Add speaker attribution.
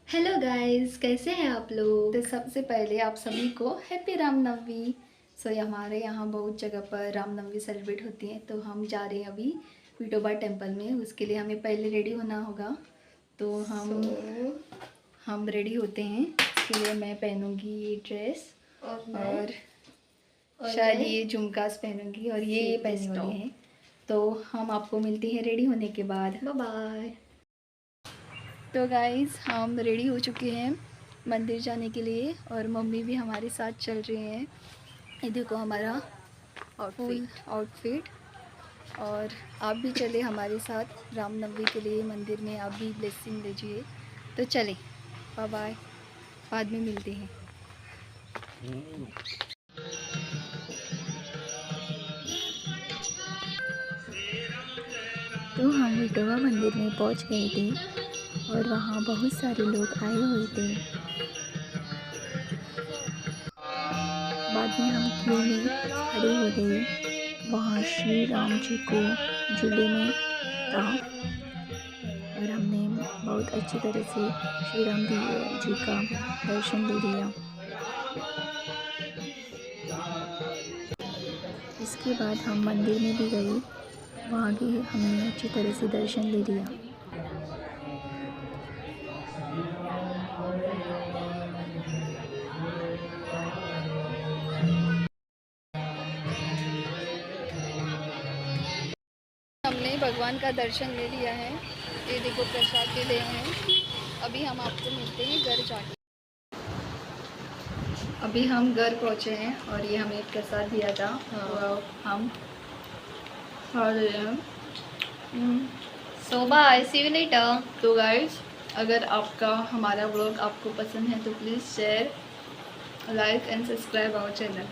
Speaker 1: Hello guys, कैसे हैं आप लोग। तो सबसे पहले आप सभी को हैप्पी रामनवमी। हमारे यहाँ बहुत जगह पर रामनवमी सेलिब्रेट होती है, तो हम जा रहे हैं अभी विठोबा टेम्पल में। उसके लिए हमें पहले रेडी होना होगा, तो हम रेडी होते हैं। इसके लिए मैं पहनूंगी ये ड्रेस और शायद ये झुमकास पहनूंगी और ये पहनने वाली हैं। तो हम आपको मिलते हैं रेडी होने के बाद। Bye bye. तो गाइस, हम रेडी हो चुके हैं मंदिर जाने के लिए और मम्मी भी हमारे साथ चल रही हैं। ये देखो हमारा आउटफिट। और आप भी चले हमारे साथ रामनवमी के लिए मंदिर में, आप भी ब्लेसिंग लीजिए। तो चले, बाय बाय, बाद में मिलते हैं। तो हम विठोबा मंदिर में पहुंच गए थे और वहाँ बहुत सारे लोग आए हुए थे। बाद में हम क्यू में खड़े हो गए। वहाँ श्री राम जी को झूले में था और हमने बहुत अच्छी तरह से श्री राम जी का दर्शन ले लिया। इसके बाद हम मंदिर में भी गए, वहाँ भी हमने अच्छी तरह से दर्शन ले लिया। हमने भगवान का दर्शन ले लिया है। ये देखो प्रसाद भी ले हैं। अभी हम आपको मिलते हैं घर जाके। अभी हम घर पहुँचे हैं और ये हमें प्रसाद दिया था, हम खा रहे हैं।
Speaker 2: So bye, see you later.
Speaker 1: तो गाइस, अगर आपका हमारा व्लॉग आपको पसंद है तो please share, like and subscribe our channel.